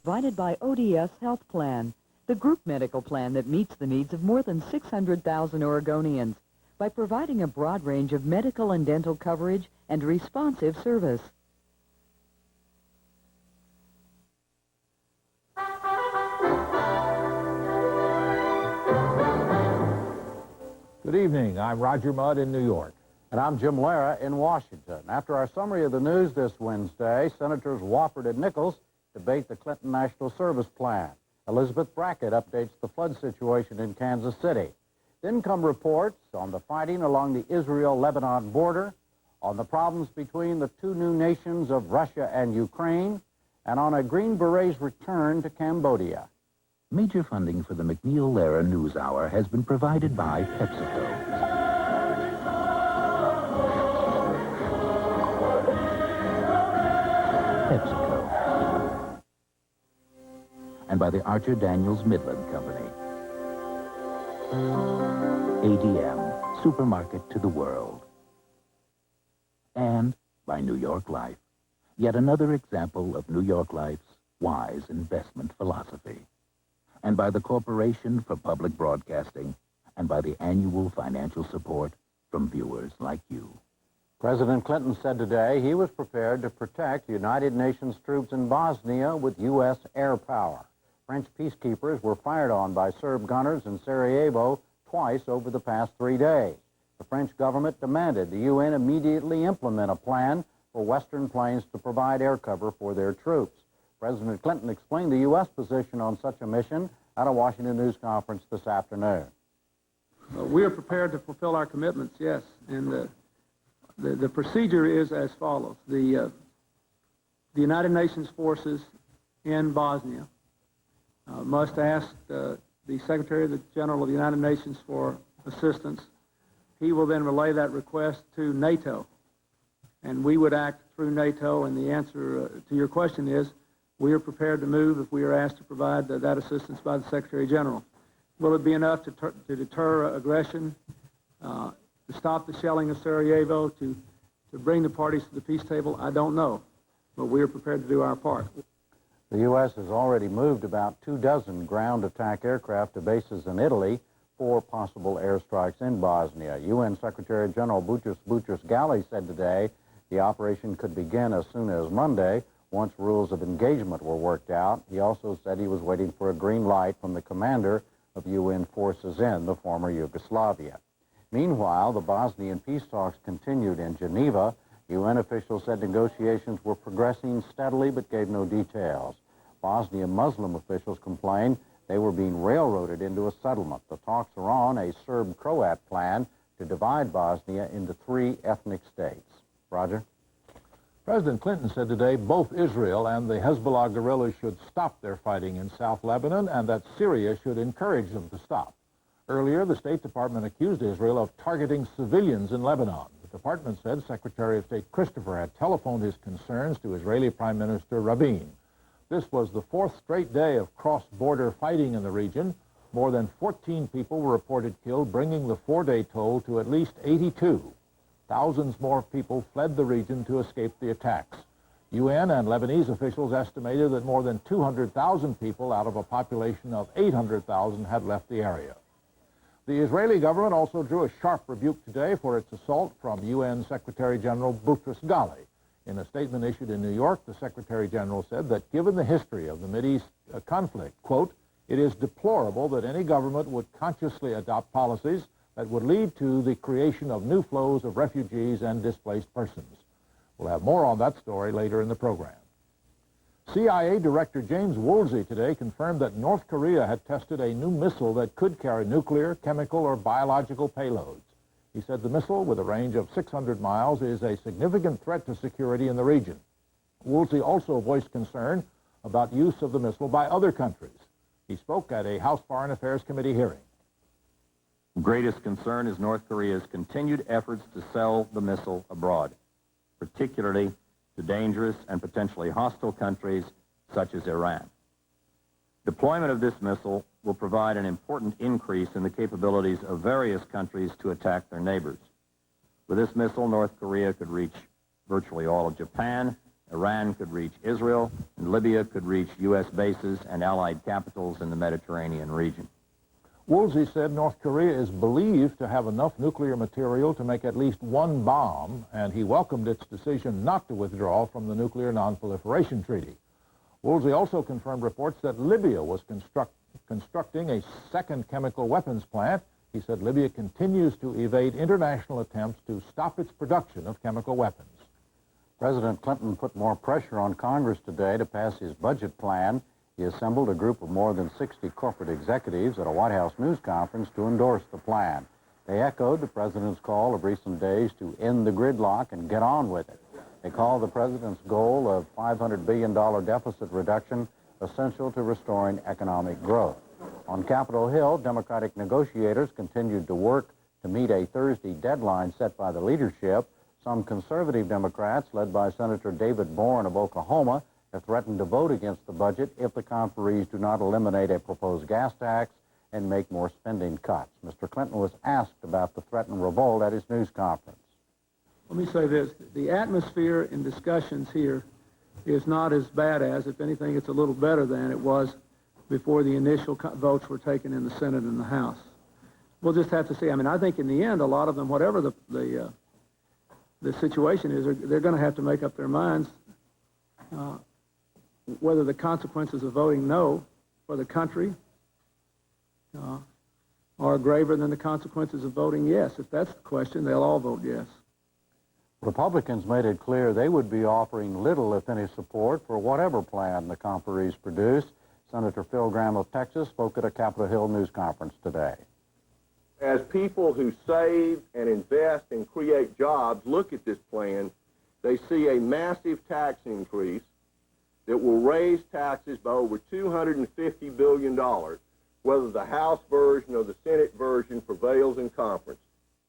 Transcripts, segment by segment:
provided by ODS Health Plan, the group medical plan that meets the needs of more than 600,000 Oregonians by providing a broad range of medical and dental coverage and responsive service. Good evening. I'm Roger Mudd in New York. And I'm Jim Lehrer in Washington. After our summary of the news this Wednesday, Senators Wofford and Nichols debate the Clinton National Service Plan. Elizabeth Brackett updates the flood situation in Kansas City. Then come reports on the fighting along the Israel-Lebanon border, on the problems between the two new nations of Russia and Ukraine, and on a Green Beret's return to Cambodia. Major funding for the MacNeil Lehrer NewsHour has been provided by PepsiCo. And by the Archer Daniels Midland Company. ADM, supermarket to the world. And by New York Life, yet another example of New York Life's wise investment philosophy. And by the Corporation for Public Broadcasting, and by the annual financial support from viewers like you. President Clinton said today he was prepared to protect United Nations troops in Bosnia with U.S. air power. French peacekeepers were fired on by Serb gunners in Sarajevo twice over the past 3 days. The French government demanded the UN immediately implement a plan for Western planes to provide air cover for their troops. President Clinton explained the U.S. position on such a mission at a Washington news conference this afternoon. We are prepared to fulfill our commitments, yes, and the procedure is as follows. The United Nations forces in Bosnia must ask the Secretary General of the United Nations for assistance. He will then relay that request to NATO, and we would act through NATO, and the answer to your question is we are prepared to move if we are asked to provide that assistance by the Secretary General. Will it be enough to deter aggression, to stop the shelling of Sarajevo, to bring the parties to the peace table? I don't know, but we are prepared to do our part. The U.S. has already moved about 24 ground attack aircraft to bases in Italy for possible airstrikes in Bosnia. UN Secretary General Boutros-Ghali said today the operation could begin as soon as Monday once rules of engagement were worked out. He also said he was waiting for a green light from the commander of UN forces in the former Yugoslavia. Meanwhile, the Bosnian peace talks continued in Geneva. UN officials said negotiations were progressing steadily but gave no details. Bosnian Muslim officials complained they were being railroaded into a settlement. The talks are on a Serb-Croat plan to divide Bosnia into 3 ethnic states. Roger? President Clinton said today both Israel and the Hezbollah guerrillas should stop their fighting in South Lebanon and that Syria should encourage them to stop. Earlier, the State Department accused Israel of targeting civilians in Lebanon. The department said Secretary of State Christopher had telephoned his concerns to Israeli Prime Minister Rabin. This was the 4th straight day of cross-border fighting in the region. More than 14 people were reported killed, bringing the 4-day toll to at least 82. Thousands more people fled the region to escape the attacks. UN and Lebanese officials estimated that more than 200,000 people out of a population of 800,000 had left the area. The Israeli government also drew a sharp rebuke today for its assault from UN Secretary General Boutros-Ghali. In a statement issued in New York, the Secretary General said that given the history of the Mideast conflict, quote, it is deplorable that any government would consciously adopt policies that would lead to the creation of new flows of refugees and displaced persons. We'll have more on that story later in the program. CIA Director James Woolsey today confirmed that North Korea had tested a new missile that could carry nuclear, chemical, or biological payloads. He said the missile, with a range of 600 miles, is a significant threat to security in the region. Woolsey also voiced concern about use of the missile by other countries. He spoke at a House Foreign Affairs Committee hearing. Greatest concern is North Korea's continued efforts to sell the missile abroad, particularly to dangerous and potentially hostile countries such as Iran. Deployment of this missile will provide an important increase in the capabilities of various countries to attack their neighbors. With this missile, North Korea could reach virtually all of Japan, Iran could reach Israel, and Libya could reach U.S. bases and allied capitals in the Mediterranean region. Woolsey said North Korea is believed to have enough nuclear material to make at least one bomb, and he welcomed its decision not to withdraw from the Nuclear Non-Proliferation Treaty. Woolsey also confirmed reports that Libya was constructing a second chemical weapons plant. He said Libya continues to evade international attempts to stop its production of chemical weapons. President Clinton put more pressure on Congress today to pass his budget plan. He assembled a group of more than 60 corporate executives at a White House news conference to endorse the plan. They echoed the president's call of recent days to end the gridlock and get on with it. They called the president's goal of $500 billion deficit reduction essential to restoring economic growth. On Capitol Hill, Democratic negotiators continued to work to meet a Thursday deadline set by the leadership. Some conservative Democrats, led by Senator David Bourne of Oklahoma, have threatened to vote against the budget if the conferees do not eliminate a proposed gas tax and make more spending cuts. Mr. Clinton was asked about the threatened revolt at his news conference. Let me say this. The atmosphere in discussions here is not as bad as, if anything, it's a little better than it was before the initial votes were taken in the Senate and the House. We'll just have to see. I mean, I think in the end, a lot of them, whatever the situation is, they're going to have to make up their minds whether the consequences of voting no for the country are graver than the consequences of voting yes. If that's the question, they'll all vote yes. Republicans made it clear they would be offering little, if any, support for whatever plan the conferees produce. Senator Phil Gramm of Texas spoke at a Capitol Hill news conference today. As people who save and invest and create jobs look at this plan, they see a massive tax increase that will raise taxes by over $250 billion, whether the House version or the Senate version prevails in conference.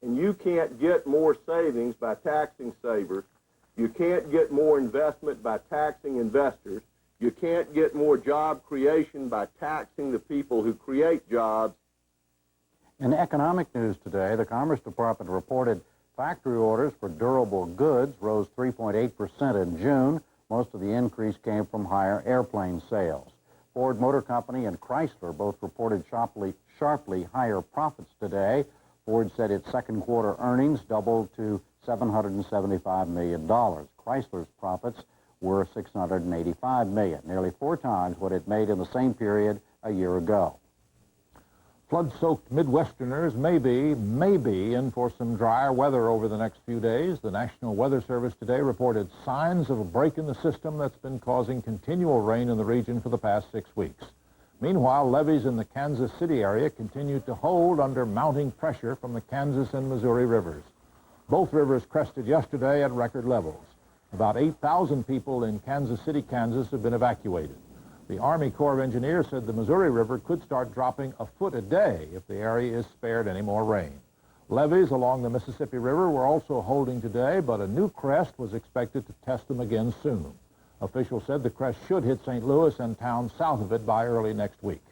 And you can't get more savings by taxing savers. You can't get more investment by taxing investors. You can't get more job creation by taxing the people who create jobs. In economic news today, the Commerce Department reported factory orders for durable goods rose 3.8% in June. Most of the increase came from higher airplane sales. Ford Motor Company and Chrysler both reported sharply higher profits today. Ford said its second quarter earnings doubled to $775 million. Chrysler's profits were $685 million, nearly 4 times what it made in the same period a year ago. Flood-soaked Midwesterners may be in for some drier weather over the next few days. The National Weather Service today reported signs of a break in the system that's been causing continual rain in the region for the past 6 weeks. Meanwhile, levees in the Kansas City area continue to hold under mounting pressure from the Kansas and Missouri rivers. Both rivers crested yesterday at record levels. About 8,000 people in Kansas City, Kansas have been evacuated. The Army Corps of Engineers said the Missouri River could start dropping a foot a day if the area is spared any more rain. Levees along the Mississippi River were also holding today, but a new crest was expected to test them again soon. Officials said the crest should hit St. Louis and towns south of it by early next week.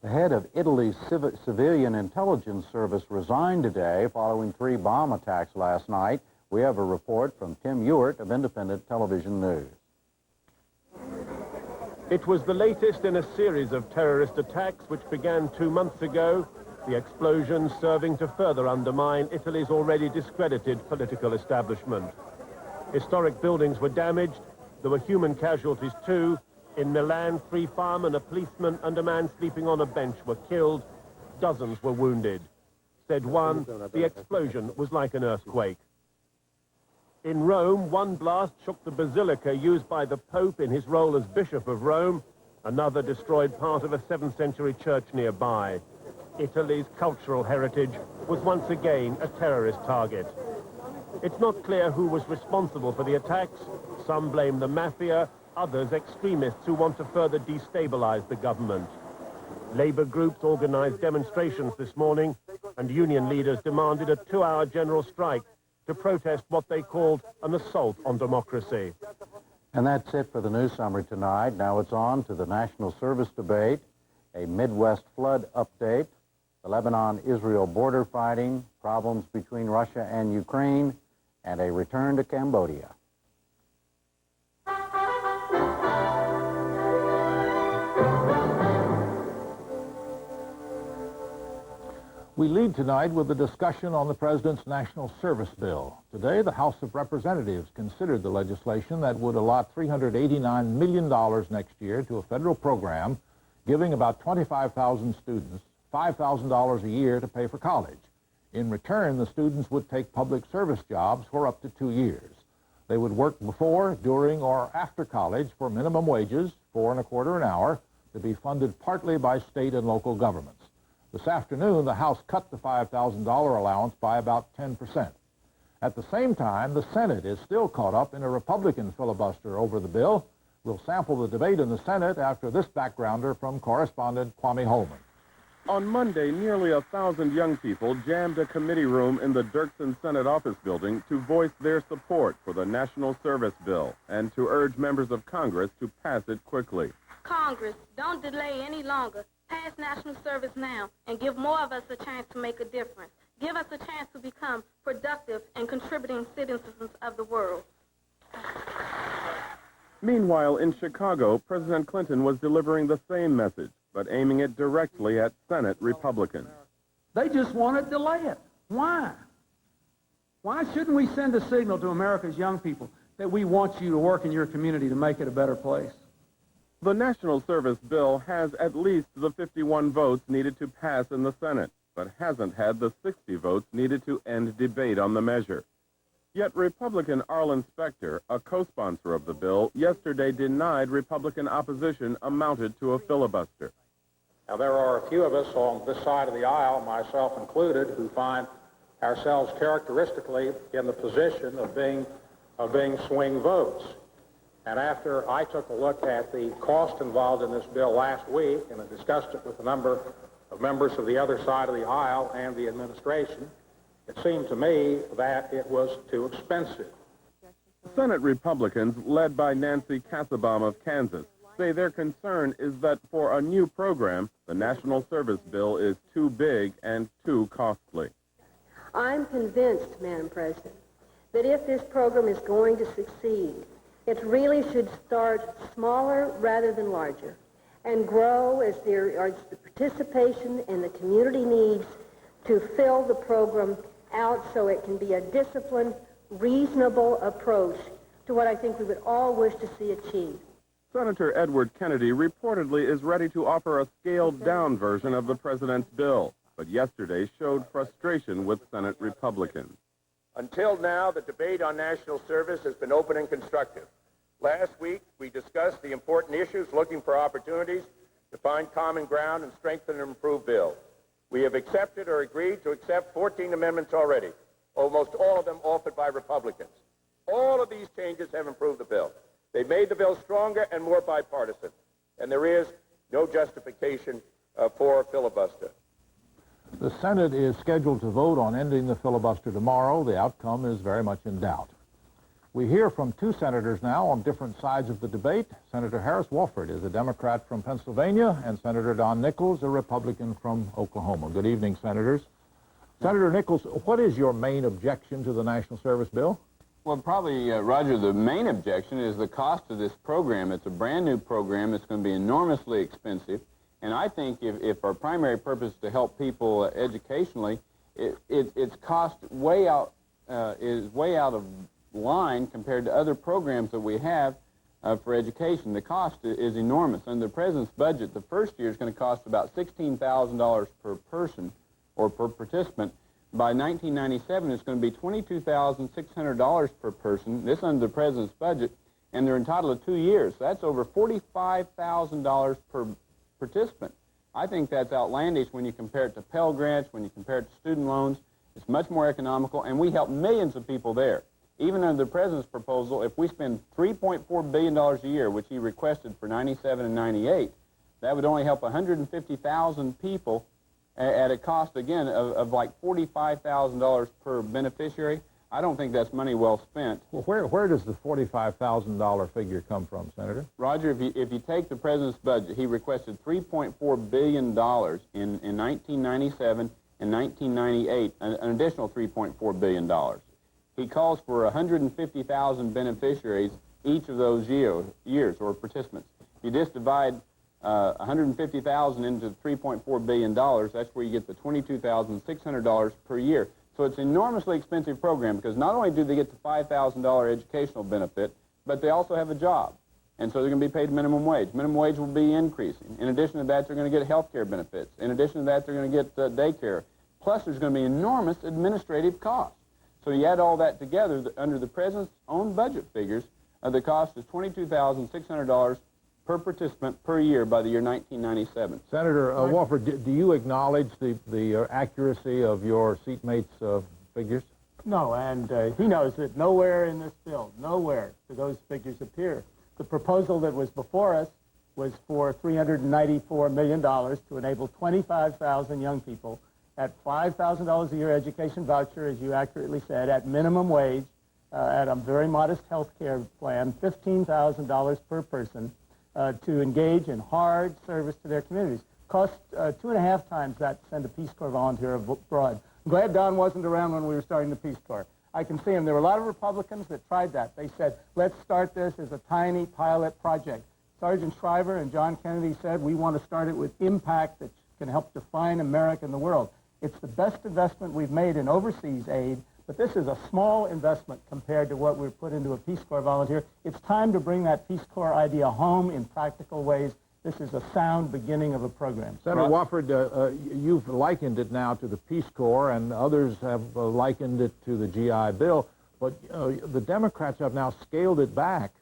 The head of Italy's civilian intelligence service resigned today following 3 bomb attacks last night. We have a report from Tim Ewart of Independent Television News. It was the latest in a series of terrorist attacks which began 2 months ago, the explosions serving to further undermine Italy's already discredited political establishment. Historic buildings were damaged. There were human casualties too. In Milan, 3 firemen, a policeman, and a man sleeping on a bench were killed. Dozens were wounded. Said one, the explosion was like an earthquake. In Rome, one blast shook the basilica used by the Pope in his role as Bishop of Rome. Another destroyed part of a 7th century church nearby. Italy's cultural heritage was once again a terrorist target. It's not clear who was responsible for the attacks. Some blame the mafia, others extremists who want to further destabilize the government. Labor groups organized demonstrations this morning, and union leaders demanded a 2-hour general strike to protest what they called an assault on democracy. And that's it for the news summary tonight. Now it's on to the national service debate, a Midwest flood update, the Lebanon-Israel border fighting, problems between Russia and Ukraine, and a return to Cambodia. We lead tonight with a discussion on the President's National Service Bill. Today, the House of Representatives considered the legislation that would allot $389 million next year to a federal program giving about 25,000 students $5,000 a year to pay for college. In return, the students would take public service jobs for up to 2 years. They would work before, during, or after college for minimum wages, $4.25 an hour, to be funded partly by state and local governments. This afternoon, the House cut the $5,000 allowance by about 10%. At the same time, the Senate is still caught up in a Republican filibuster over the bill. We'll sample the debate in the Senate after this backgrounder from correspondent Kwame Holman. On Monday, nearly 1,000 young people jammed a committee room in the Dirksen Senate office building to voice their support for the National Service Bill and to urge members of Congress to pass it quickly. Congress, don't delay any longer. Pass national service now and give more of us a chance to make a difference. Give us a chance to become productive and contributing citizens of the world. Meanwhile, in Chicago, President Clinton was delivering the same message, but aiming it directly at Senate Republicans. They just want to delay it. Why? Why shouldn't we send a signal to America's young people that we want you to work in your community to make it a better place? The National Service Bill has at least the 51 votes needed to pass in the Senate, but hasn't had the 60 votes needed to end debate on the measure. Yet Republican Arlen Specter, a co-sponsor of the bill, yesterday denied Republican opposition amounted to a filibuster. Now, there are a few of us on this side of the aisle, myself included, who find ourselves characteristically in the position of being swing votes. And after I took a look at the cost involved in this bill last week and I discussed it with a number of members of the other side of the aisle and the administration, it seemed to me that it was too expensive. Senate Republicans, led by Nancy Kassebaum of Kansas, say their concern is that for a new program, the National Service Bill is too big and too costly. I'm convinced, Madam President, that if this program is going to succeed, it really should start smaller rather than larger and grow as the participation and the community needs to fill the program out so it can be a disciplined, reasonable approach to what I think we would all wish to see achieved. Senator Edward Kennedy reportedly is ready to offer a scaled-down version of the president's bill, but yesterday showed frustration with Senate Republicans. Until now, the debate on national service has been open and constructive. Last week, we discussed the important issues, looking for opportunities to find common ground and strengthen and improve bills. We have accepted or agreed to accept 14 amendments already, almost all of them offered by Republicans. All of these changes have improved the bill. They've made the bill stronger and more bipartisan, and there is no justification for a filibuster. The Senate is scheduled to vote on ending the filibuster tomorrow. The outcome is very much in doubt. We hear from two senators now on different sides of the debate. Senator Harris Wofford is a Democrat from Pennsylvania, and Senator Don Nichols, a Republican from Oklahoma. Good evening, Senators. Senator Nichols, what is your main objection to the National Service Bill? Well, probably, Roger, the main objection is the cost of this program. It's a brand new program. It's going to be enormously expensive. And I think if our primary purpose is to help people educationally, its cost is way out of line compared to other programs that we have for education. The cost is enormous. Under the President's budget, the first year is going to cost about $16,000 per person or per participant. By 1997, it's going to be $22,600 per person. This under the President's budget, and they're entitled to 2 years. So that's over $45,000 per participant. I think that's outlandish when you compare it to Pell Grants, when you compare it to student loans. It's much more economical, and we help millions of people there. Even under the President's proposal, if we spend $3.4 billion a year, which he requested for 97 and 98, that would only help 150,000 people at a cost, again, of like $45,000 per beneficiary. I don't think that's money well spent. Well, where does the $45,000 figure come from, Senator? Roger, if you take the President's budget, he requested $3.4 billion in 1997 and 1998, an additional $3.4 billion. He calls for 150,000 beneficiaries each of those years, or participants. If you just divide $150,000 into $3.4 billion, that's where you get the $22,600 per year. So it's an enormously expensive program because not only do they get the $5,000 educational benefit, but they also have a job. And so they're going to be paid minimum wage. Minimum wage will be increasing. In addition to that, they're going to get health care benefits. In addition to that, they're going to get daycare. Plus, there's going to be enormous administrative costs. So you add all that together, under the President's own budget figures, the cost is $22,600 per participant per year by the year 1997. Senator Wofford, do you acknowledge the accuracy of your seatmates' figures? No, and he knows that nowhere in this bill, nowhere do those figures appear. The proposal that was before us was for $394 million to enable 25,000 young people at $5,000 a year education voucher, as you accurately said, at minimum wage, at a very modest health care plan, $15,000 per person, to engage in hard service to their communities. Cost 2.5 times that to send a Peace Corps volunteer abroad. I'm glad Don wasn't around when we were starting the Peace Corps. I can see him. There were a lot of Republicans that tried that. They said, let's start this as a tiny pilot project. Sergeant Shriver and John Kennedy said, we want to start it with impact that can help define America in the world. It's the best investment we've made in overseas aid, but this is a small investment compared to what we've put into a Peace Corps volunteer. It's time to bring that Peace Corps idea home in practical ways. This is a sound beginning of a program. Senator Wofford, you've likened it now to the Peace Corps, and others have likened it to the GI Bill, but the Democrats have now scaled it back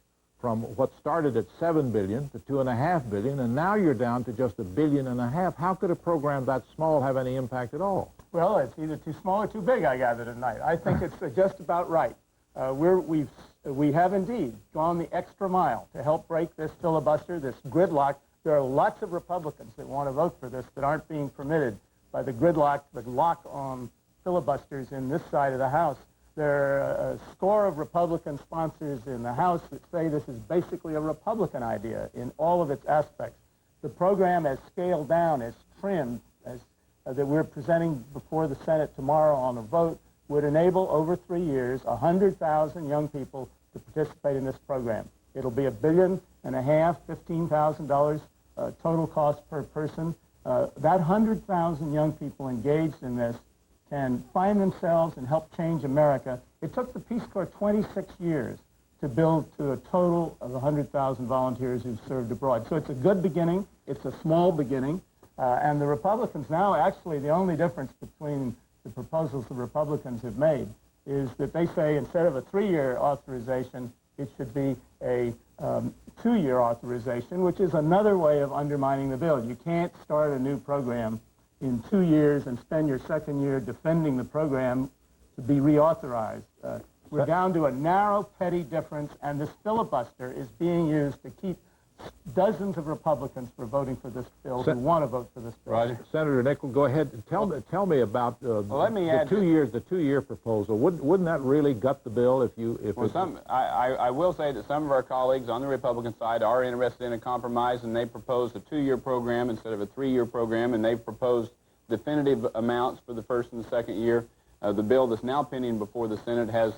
from what started at $7 billion to $2.5 billion, and now you're down to just $1.5 billion. How could a program that small have any impact at all? Well, it's either too small or too big, I gather tonight. I think it's just about right. We have indeed gone the extra mile to help break this filibuster, this gridlock. There are lots of Republicans that want to vote for this that aren't being permitted by the gridlock, the lock on filibusters in this side of the House. There are a score of Republican sponsors in the House that say this is basically a Republican idea in all of its aspects. The program has scaled down, has trimmed, that we're presenting before the Senate tomorrow on a vote, would enable over 3 years 100,000 young people to participate in this program. It'll be $1.5 billion, $15,000 total cost per person. That 100,000 young people engaged in this can find themselves and help change America. It took the Peace Corps 26 years to build to a total of 100,000 volunteers who've served abroad. So it's a good beginning. It's a small beginning. And the Republicans now, actually, the only difference between the proposals the Republicans have made is that they say instead of a 3-year authorization, it should be a 2-year authorization, which is another way of undermining the bill. You can't start a new program in 2 years and spend your second year defending the program to be reauthorized. We're down to a narrow, petty difference, and this filibuster is being used to keep dozens of Republicans from voting for this bill who want to vote for this bill. Roger. Senator Nickel, go ahead and tell me about the 2-year proposal. Wouldn't that really gut the bill I will say that some of our colleagues on the Republican side are interested in a compromise, and they proposed a 2-year program instead of a 3-year program, and they've proposed definitive amounts for the first and the second year. The bill that's now pending before the Senate has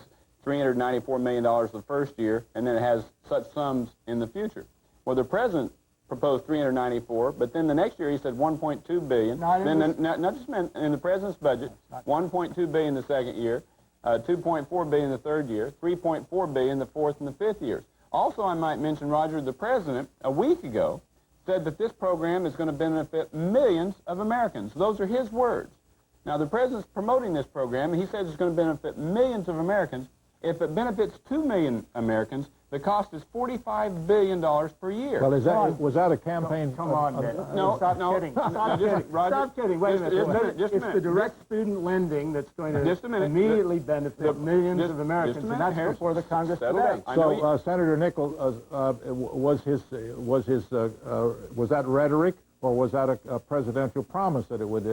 $394 million the first year, and then it has such sums in the future. Well, the president proposed 394, but then the next year he said 1.2 billion. Not just in the president's budget, 1.2 billion the second year, 2.4 billion the third year, 3.4 billion the fourth and the fifth years. Also, I might mention, Roger, the president a week ago said that this program is going to benefit millions of Americans. Those are his words. Now, the president's promoting this program, and he says it's going to benefit millions of Americans. If it benefits 2 million Americans, the cost is $45 billion per year. Well, was that a campaign? Come on, Ben. Stop kidding. Stop kidding. Wait a minute. It's the direct student lending that's going to immediately benefit millions of Americans, and that's before the Congress today. So, Senator Nickel, was that rhetoric, or was that a presidential promise that it would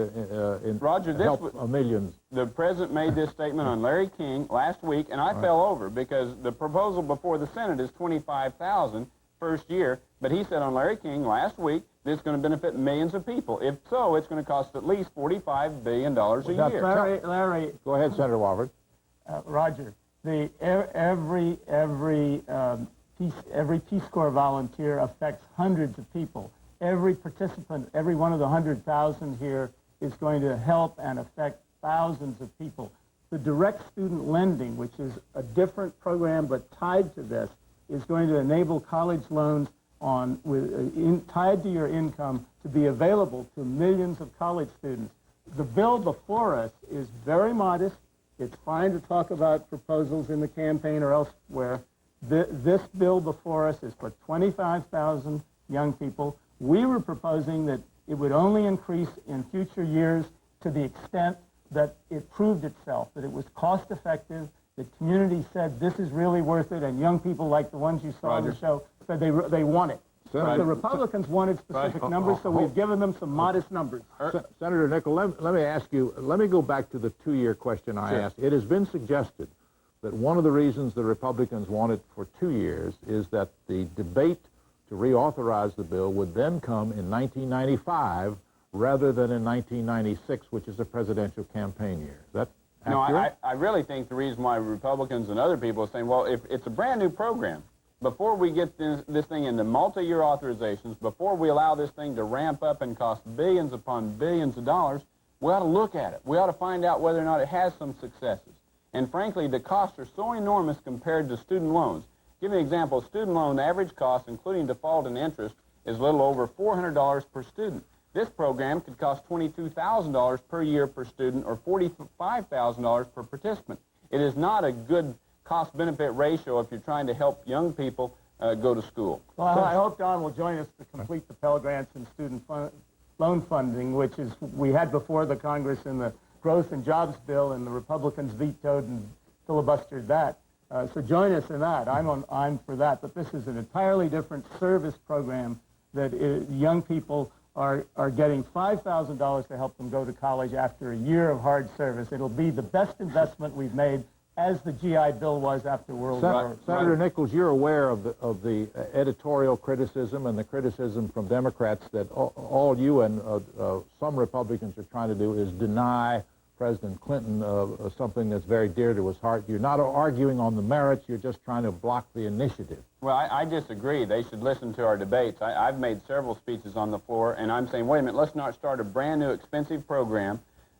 help millions? The president made this statement on Larry King last week, and I fell over because the proposal before the Senate is $25,000 first year, but he said on Larry King last week this is going to benefit millions of people. If so, it's going to cost at least $45 billion a year. Larry, go ahead, Senator Wofford. Roger, every Peace Corps volunteer affects hundreds of people. every participant, every one of the 100,000 here is going to help and affect thousands of people. The direct student lending, which is a different program but tied to this, is going to enable college loans tied to your income to be available to millions of college students. The bill before us is very modest. It's fine to talk about proposals in the campaign or elsewhere. This bill before us is for 25,000 young people. We were proposing that it would only increase in future years to the extent that it proved itself, that it was cost effective. The community said this is really worth it, and young people like the ones you saw on the show said they want it. But the Republicans wanted specific numbers, so we've given them some modest numbers. Senator Nickel, let me ask you, let me go back to the 2-year question I asked. It has been suggested that one of the reasons the Republicans want it for 2 years is that the debate to reauthorize the bill would then come in 1995 rather than in 1996, which is a presidential campaign year. Is that accurate? No, I really think the reason why Republicans and other people are saying, well, if it's a brand new program, before we get this thing into multi-year authorizations, before we allow this thing to ramp up and cost billions upon billions of dollars, we ought to look at it. We ought to find out whether or not it has some successes. And frankly, the costs are so enormous compared to student loans. Give you an example. Student loan average cost, including default and interest, is a little over $400 per student. This program could cost $22,000 per year per student or $45,000 per participant. It is not a good cost-benefit ratio if you're trying to help young people go to school. Well, I hope Don will join us to complete the Pell Grants and student loan funding, which is we had before the Congress in the Growth and Jobs Bill, and the Republicans vetoed and filibustered that. So join us in that. I'm for that. But this is an entirely different service program that young people are getting $5,000 to help them go to college after a year of hard service. It'll be the best investment we've made, as the GI Bill was after World War. Senator Nichols, you're aware of the editorial criticism and the criticism from Democrats that all you and some Republicans are trying to do is deny President Clinton something that's very dear to his heart. You're not arguing on the merits, you're just trying to block the initiative. Well, I disagree. They should listen to our debates. I've made several speeches on the floor, and I'm saying, wait a minute, let's not start a brand new expensive program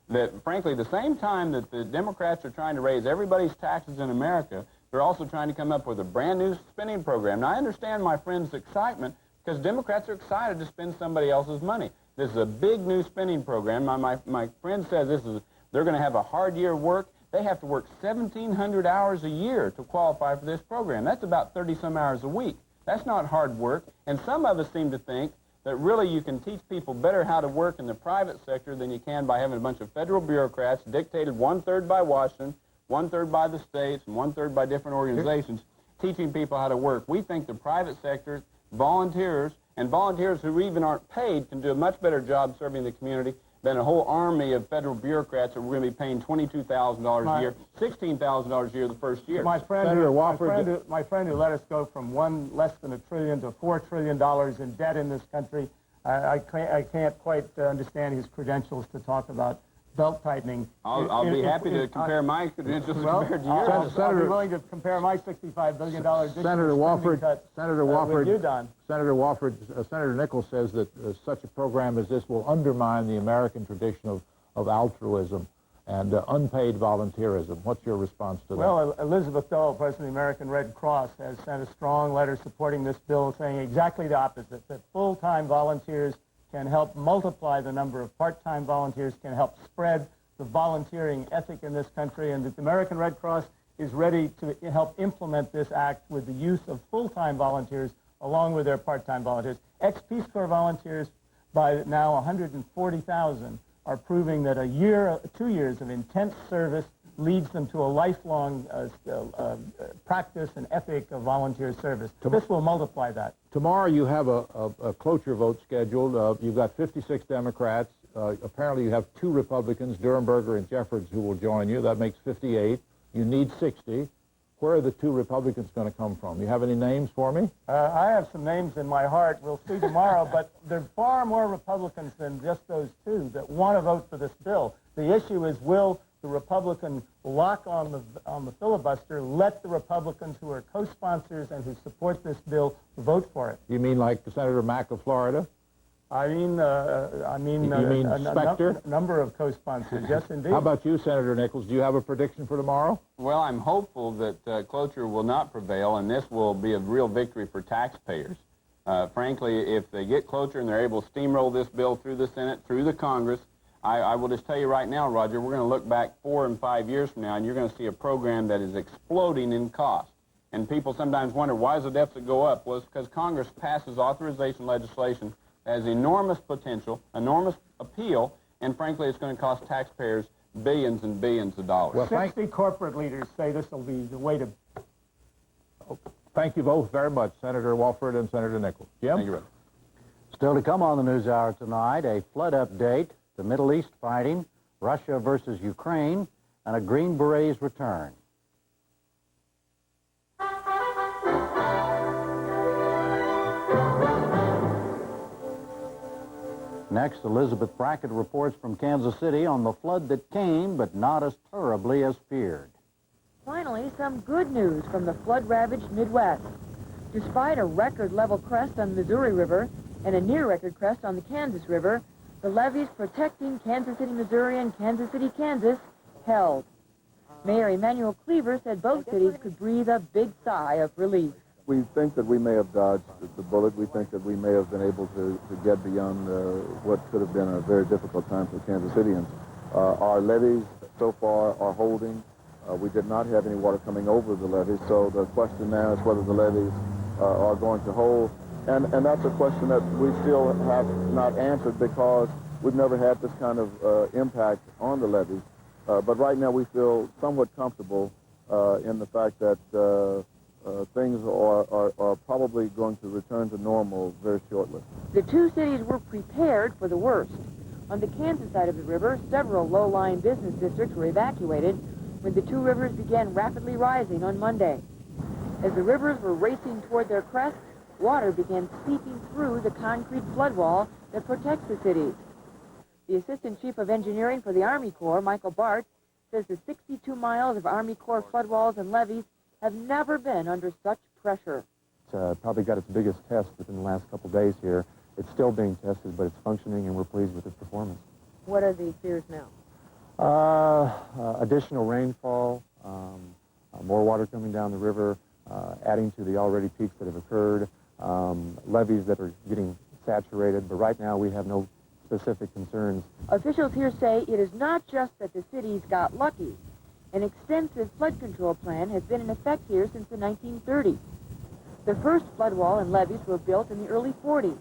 that, frankly, the same time that the Democrats are trying to raise everybody's taxes in America, they're also trying to come up with a brand new spending program. Now, I understand my friend's excitement because Democrats are excited to spend somebody else's money. This is a big new spending program. My friend says they're going to have a hard year of work. They have to work 1,700 hours a year to qualify for this program. That's about 30-some hours a week. That's not hard work. And some of us seem to think that really you can teach people better how to work in the private sector than you can by having a bunch of federal bureaucrats dictated 1/3 by Washington, 1/3 by the states, and 1/3 by different organizations teaching people how to work. We think the private sector, volunteers, and volunteers who even aren't paid can do a much better job serving the community than a whole army of federal bureaucrats that we're going to be paying $22,000 a year, $16,000 a year the first year. My friend who let us go from less than $1 trillion to $4 trillion in debt in this country, I can't quite understand his credentials to talk about belt tightening. I'll be happy to compare my credentials compared to yours. I'll be willing to compare my $65 billion Senator Wofford, with you, Don. Senator Wofford, Senator Nichols says that such a program as this will undermine the American tradition of altruism and unpaid volunteerism. What's your response to that? Well, Elizabeth Dole, President of the American Red Cross, has sent a strong letter supporting this bill, saying exactly the opposite, that full-time volunteers can help multiply the number of part-time volunteers, can help spread the volunteering ethic in this country, and that the American Red Cross is ready to help implement this act with the use of full-time volunteers along with their part-time volunteers. Ex-Peace Corps volunteers, by now 140,000, are proving that 2 years of intense service leads them to a lifelong practice and ethic of volunteer service. This will multiply that. Tomorrow you have a cloture vote scheduled. You've got 56 Democrats. Apparently you have 2 Republicans, Durenberger and Jeffords, who will join you. That makes 58. You need 60. Where are the 2 Republicans going to come from? You have any names for me? I have some names in my heart. We'll see tomorrow, but there are far more Republicans than just those 2 that want to vote for this bill. The issue is, will the Republican lock on the filibuster let the Republicans who are co-sponsors and who support this bill vote for it? You mean like Senator Mack of Florida? I mean, You mean Specter? Number of co-sponsors, yes, indeed. How about you, Senator Nichols? Do you have a prediction for tomorrow? Well, I'm hopeful that cloture will not prevail, and this will be a real victory for taxpayers. Frankly, if they get cloture and they're able to steamroll this bill through the Senate, through the Congress, I will just tell you right now, Roger, we're going to look back 4 and 5 years from now, and you're going to see a program that is exploding in cost. And people sometimes wonder, why does the deficit go up? Well, it's because Congress passes authorization legislation that has enormous potential, enormous appeal, and frankly, it's going to cost taxpayers billions and billions of dollars. Well, 60 corporate leaders say this will be the way to... Thank you both very much, Senator Walford and Senator Nichols. Jim? Thank you, Rick. Still to come on the NewsHour tonight, a flood update, the Middle East fighting, Russia versus Ukraine, and a Green Beret's return. Next, Elizabeth Brackett reports from Kansas City on the flood that came, but not as terribly as feared. Finally, some good news from the flood-ravaged Midwest. Despite a record-level crest on the Missouri River and a near-record crest on the Kansas River, the levees protecting Kansas City, Missouri and Kansas City, Kansas held. Mayor Emanuel Cleaver said both cities could breathe a big sigh of relief. We think that we may have dodged the bullet. We think that we may have been able to get beyond what could have been a very difficult time for Kansas Cityans. Our levees so far are holding. We did not have any water coming over the levees, so the question now is whether the levees are going to hold. And that's a question that we still have not answered because we've never had this kind of impact on the levees. But right now we feel somewhat comfortable in the fact that things are probably going to return to normal very shortly. The two cities were prepared for the worst. On the Kansas side of the river, several low-lying business districts were evacuated when the two rivers began rapidly rising on Monday. As the rivers were racing toward their crests, water began seeping through the concrete flood wall that protects the cities. The Assistant Chief of Engineering for the Army Corps, Michael Bart, says the 62 miles of Army Corps flood walls and levees have never been under such pressure. It's probably got its biggest test within the last couple days here. It's still being tested, but it's functioning, and we're pleased with its performance. What are the fears now? Additional rainfall, more water coming down the river, adding to the already peaks that have occurred, levees that are getting saturated, but right now we have no specific concerns. Officials here say it is not just that the cities got lucky. An extensive flood control plan has been in effect here since the 1930s. The first flood wall and levees were built in the early 40s.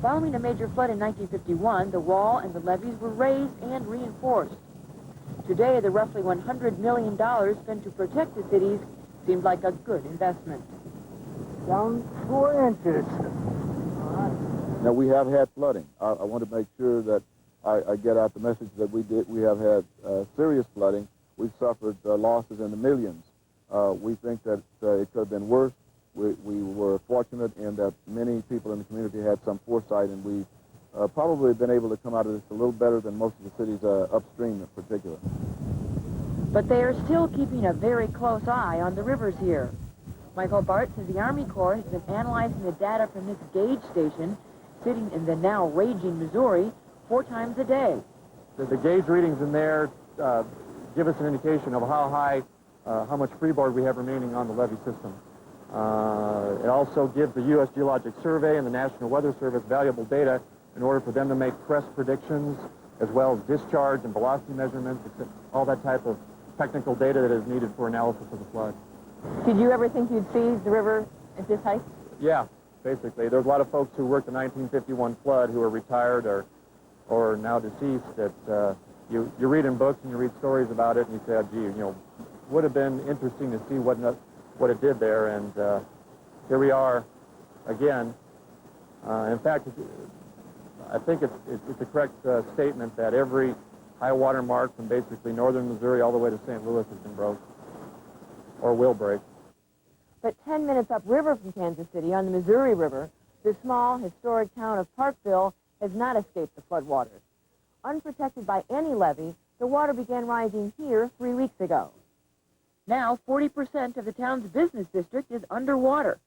Following a major flood in 1951, the wall and the levees were raised and reinforced. Today, the roughly $100 million spent to protect the cities seemed like a good investment. Down 4 inches. Now, we have had flooding. I want to make sure that I get out the message that we have had serious flooding. We've suffered losses in the millions. We think that it could have been worse. We were fortunate in that many people in the community had some foresight, and we've probably been able to come out of this a little better than most of the cities upstream in particular. But they are still keeping a very close eye on the rivers here. Michael Bart says the Army Corps has been analyzing the data from this gauge station sitting in the now raging Missouri 4 times a day. The gauge readings in there give us an indication of how much freeboard we have remaining on the levee system. It also gives the U.S. Geologic Survey and the National Weather Service valuable data in order for them to make crest predictions, as well as discharge and velocity measurements, all that type of technical data that is needed for analysis of the flood. Did you ever think you'd see the river at this height? Yeah, basically. There's a lot of folks who worked the 1951 flood who are retired or now deceased that you read in books and you read stories about it and you say, oh, gee, would have been interesting to see what it did there, and here we are again. In fact, I think it's a correct statement that every high water mark from basically northern Missouri all the way to St. Louis has been broke or will break. But 10 minutes upriver from Kansas City on the Missouri River, the small historic town of Parkville has not escaped the floodwaters. Unprotected by any levee, the water began rising here 3 weeks ago. Now, 40% of the town's business district is underwater.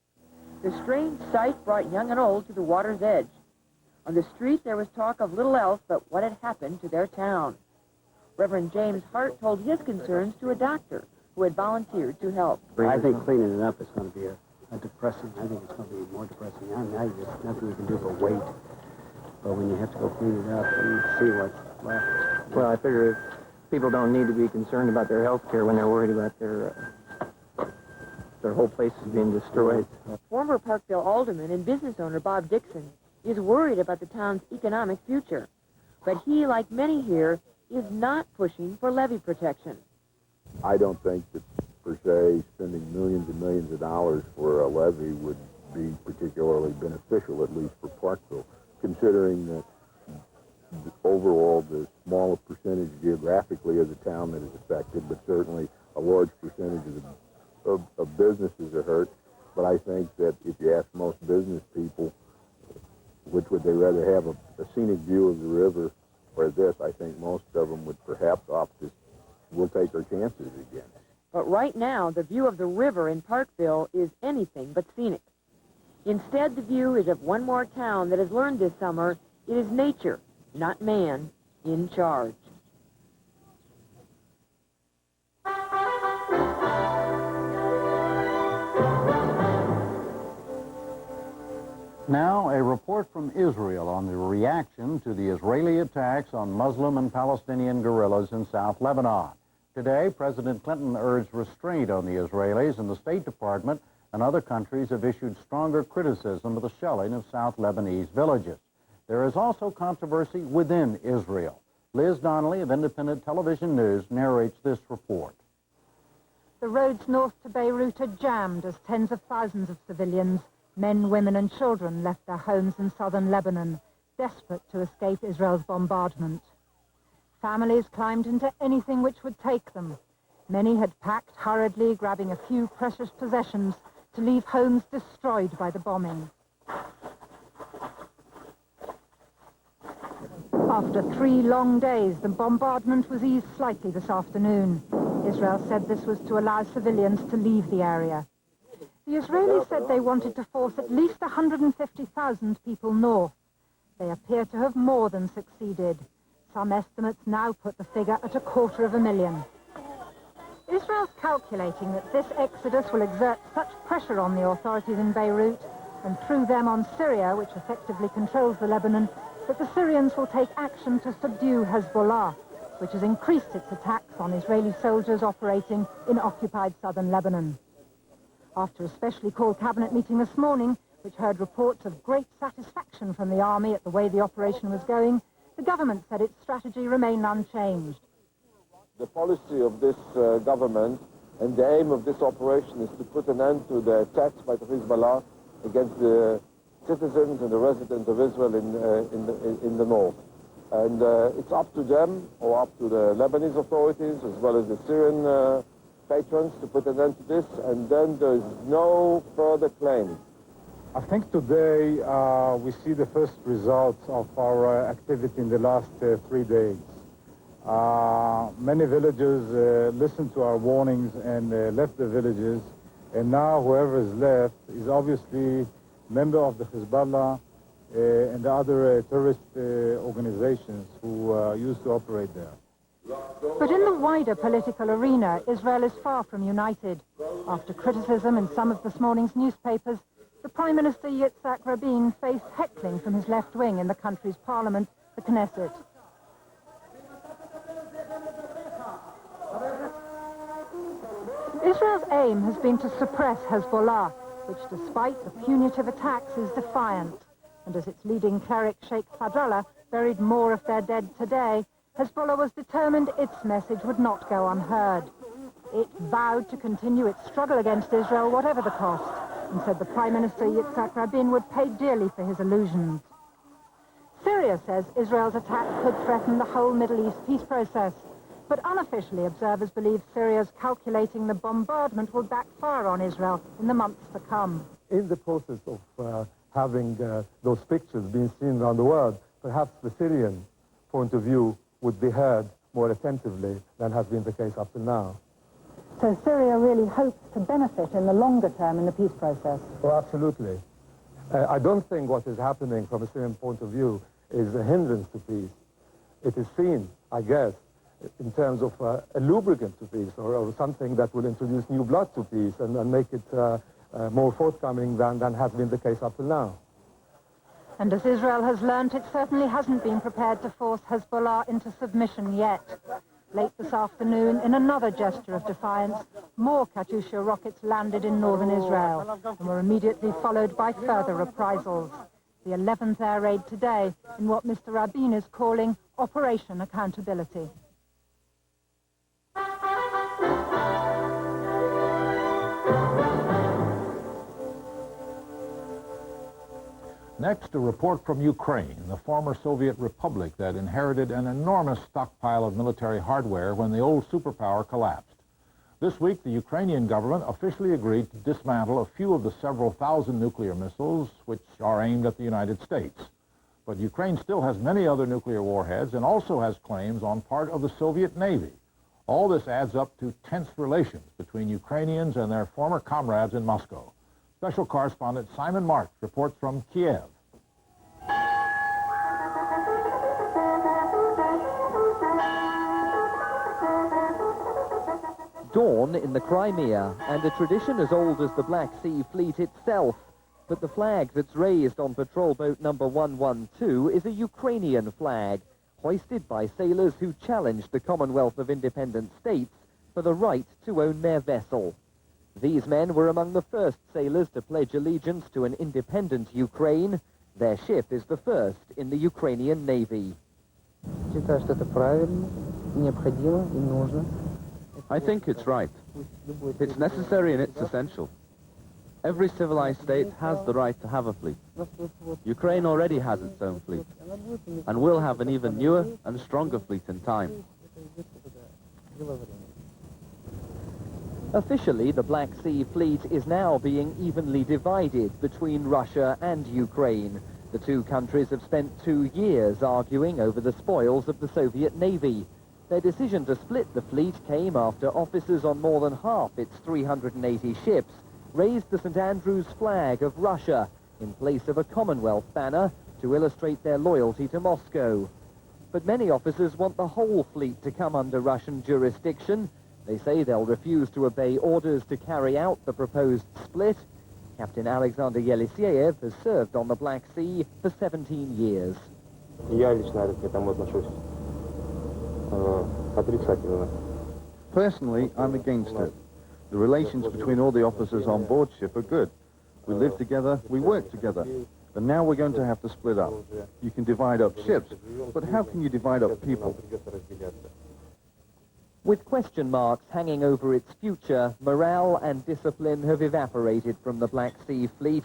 The strange sight brought young and old to the water's edge. On the street, there was talk of little else but what had happened to their town. Reverend James Hart told his concerns to a doctor who had volunteered to help. I think cleaning it up is going to be a depressing. I think it's going to be more depressing. Now there's nothing you can do but wait. But when you have to go clean it up and see what's left. Well, I figure if people don't need to be concerned about their health care when they're worried about their whole place is being destroyed. Former Parkville alderman and business owner Bob Dixon is worried about the town's economic future. But he, like many here, is not pushing for levee protection. I don't think that, per se, spending millions and millions of dollars for a levee would be particularly beneficial, at least for Parkville, considering that overall the smallest percentage geographically of the town that is affected, but certainly a large percentage of businesses are hurt. But I think that if you ask most business people, which would they rather have, a scenic view of the river or this, I think most of them would perhaps opt to, we'll take our chances again. But right now, the view of the river in Parkville is anything but scenic. Instead, the view is of one more town that has learned this summer it is nature, not man, in charge. Now, a report from Israel on the reaction to the Israeli attacks on Muslim and Palestinian guerrillas in South Lebanon. Today, President Clinton urged restraint on the Israelis, and the State Department and other countries have issued stronger criticism of the shelling of South Lebanese villages. There is also controversy within Israel. Liz Donnelly of Independent Television News narrates this report. The roads north to Beirut are jammed as tens of thousands of civilians, men, women and children, left their homes in southern Lebanon, desperate to escape Israel's bombardment. Families climbed into anything which would take them. Many had packed hurriedly, grabbing a few precious possessions to leave homes destroyed by the bombing. After 3 long days, the bombardment was eased slightly this afternoon. Israel said this was to allow civilians to leave the area. The Israelis said they wanted to force at least 150,000 people north. They appear to have more than succeeded. Some estimates now put the figure at 250,000. Israel's calculating that this exodus will exert such pressure on the authorities in Beirut, and through them on Syria, which effectively controls the Lebanon, that the Syrians will take action to subdue Hezbollah, which has increased its attacks on Israeli soldiers operating in occupied southern Lebanon. After a specially called cabinet meeting this morning, which heard reports of great satisfaction from the army at the way the operation was going, the government said its strategy remained unchanged. The policy of this government and the aim of this operation is to put an end to the attacks by the Hezbollah against the citizens and the residents of Israel in the north. And it's up to them, or up to the Lebanese authorities, as well as the Syrian patrons, to put an end to this, and then there is no further claim. I think today we see the first results of our activity in the last 3 days. Many villagers listened to our warnings and left the villages, and now whoever is left is obviously member of the Hezbollah and the other terrorist organizations who used to operate there. But in the wider political arena, Israel is far from united. After criticism in some of this morning's newspapers, the Prime Minister Yitzhak Rabin faced heckling from his left wing in the country's parliament, the Knesset. Israel's aim has been to suppress Hezbollah, which despite the punitive attacks is defiant. And as its leading cleric Sheikh Fadlallah buried more of their dead today, Hezbollah was determined its message would not go unheard. It vowed to continue its struggle against Israel, whatever the cost, and said the Prime Minister Yitzhak Rabin would pay dearly for his illusions. Syria says Israel's attack could threaten the whole Middle East peace process, but unofficially observers believe Syria's calculating the bombardment will backfire on Israel in the months to come. In the process of having those pictures being seen around the world, perhaps the Syrian point of view would be heard more attentively than has been the case up to now. So Syria really hopes to benefit in the longer term in the peace process? Oh, absolutely. I don't think what is happening from a Syrian point of view is a hindrance to peace. It is seen, I guess, in terms of a lubricant to peace, or something that will introduce new blood to peace and make it more forthcoming than has been the case up till now. And as Israel has learnt, it certainly hasn't been prepared to force Hezbollah into submission yet. Late this afternoon, in another gesture of defiance, more Katyusha rockets landed in northern Israel and were immediately followed by further reprisals. The 11th air raid today in what Mr. Rabin is calling Operation Accountability. Next, a report from Ukraine, the former Soviet republic that inherited an enormous stockpile of military hardware when the old superpower collapsed. This week, the Ukrainian government officially agreed to dismantle a few of the several thousand nuclear missiles which are aimed at the United States. But Ukraine still has many other nuclear warheads and also has claims on part of the Soviet Navy. All this adds up to tense relations between Ukrainians and their former comrades in Moscow. Special correspondent Simon March reports from Kiev. Dawn in the Crimea, and a tradition as old as the Black Sea Fleet itself. But the flag that's raised on patrol boat number 112 is a Ukrainian flag, hoisted by sailors who challenged the Commonwealth of Independent States for the right to own their vessel. These men were among the first sailors to pledge allegiance to an independent Ukraine. Their ship is the first in the Ukrainian Navy. I think it's right. It's necessary and it's essential. Every civilized state has the right to have a fleet. Ukraine already has its own fleet, and will have an even newer and stronger fleet in time. Officially, the Black Sea Fleet is now being evenly divided between Russia and Ukraine. The two countries have spent 2 years arguing over the spoils of the Soviet Navy. Their decision to split the fleet came after officers on more than half its 380 ships raised the St. Andrews flag of Russia in place of a Commonwealth banner to illustrate their loyalty to Moscow. But many officers want the whole fleet to come under Russian jurisdiction. They say they'll refuse to obey orders to carry out the proposed split. Captain Alexander Yeliseyev has served on the Black Sea for 17 years. Personally, I'm against it. The relations between all the officers on board ship are good. We live together, we work together. But now we're going to have to split up. You can divide up ships, but how can you divide up people? With question marks hanging over its future, morale and discipline have evaporated from the Black Sea Fleet.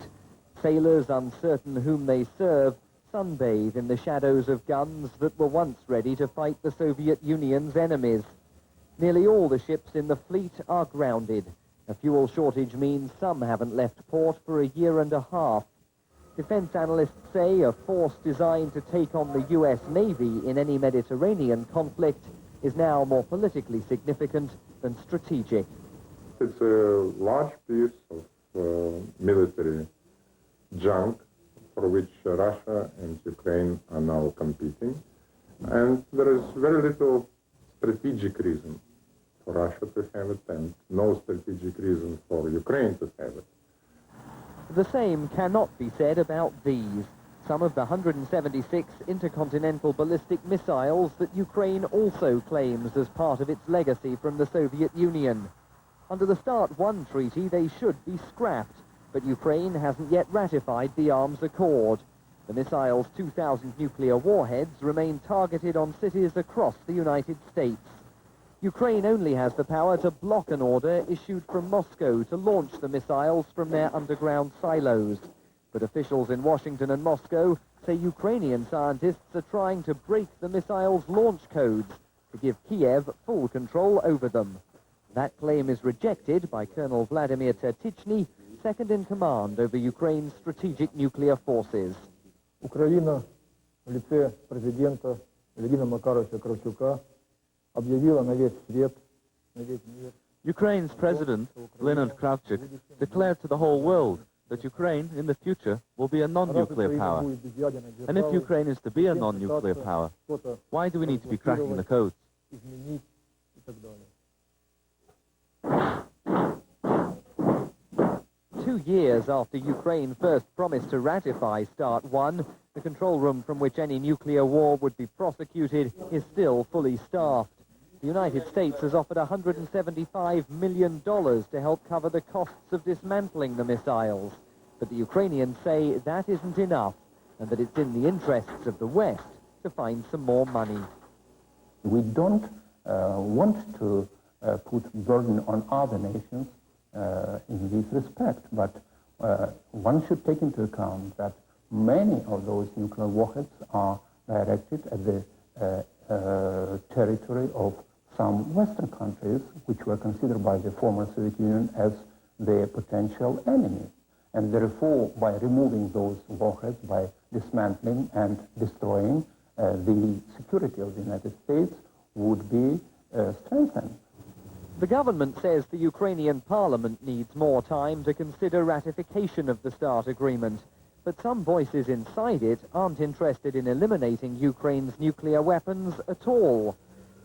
Sailors, uncertain whom they serve, sunbathe in the shadows of guns that were once ready to fight the Soviet Union's enemies. Nearly all the ships in the fleet are grounded. A fuel shortage means some haven't left port for a year and a half. Defense analysts say a force designed to take on the U.S. Navy in any Mediterranean conflict is now more politically significant than strategic. It's a large piece of military junk for which Russia and Ukraine are now competing. And there is very little strategic reason for Russia to have it and no strategic reason for Ukraine to have it. The same cannot be said about these. Some of the 176 intercontinental ballistic missiles that Ukraine also claims as part of its legacy from the Soviet Union. Under the START 1 treaty, they should be scrapped, but Ukraine hasn't yet ratified the arms accord. The missile's 2,000 nuclear warheads remain targeted on cities across the United States. Ukraine only has the power to block an order issued from Moscow to launch the missiles from their underground silos. But officials in Washington and Moscow say Ukrainian scientists are trying to break the missiles' launch codes to give Kiev full control over them. That claim is rejected by Colonel Vladimir Tertichny, second in command over Ukraine's strategic nuclear forces. Украина в лице президента Владимира Макаровича Кравчука объявила на весь свет, на весь мир. Ukraine's president, Leonid Kravchuk, declared to the whole world that Ukraine, in the future, will be a non-nuclear power. And if Ukraine is to be a non-nuclear power, why do we need to be cracking the codes? 2 years after Ukraine first promised to ratify START 1, the control room from which any nuclear war would be prosecuted is still fully staffed. The United States has offered $175 million to help cover the costs of dismantling the missiles. But the Ukrainians say that isn't enough, and that it's in the interests of the West to find some more money. We don't want to put burden on other nations in this respect, but one should take into account that many of those nuclear warheads are directed at the territory of some Western countries, which were considered by the former Soviet Union as their potential enemies. And therefore, by removing those warheads, by dismantling and destroying, the security of the United States would be strengthened. The government says the Ukrainian parliament needs more time to consider ratification of the START agreement, but some voices inside it aren't interested in eliminating Ukraine's nuclear weapons at all.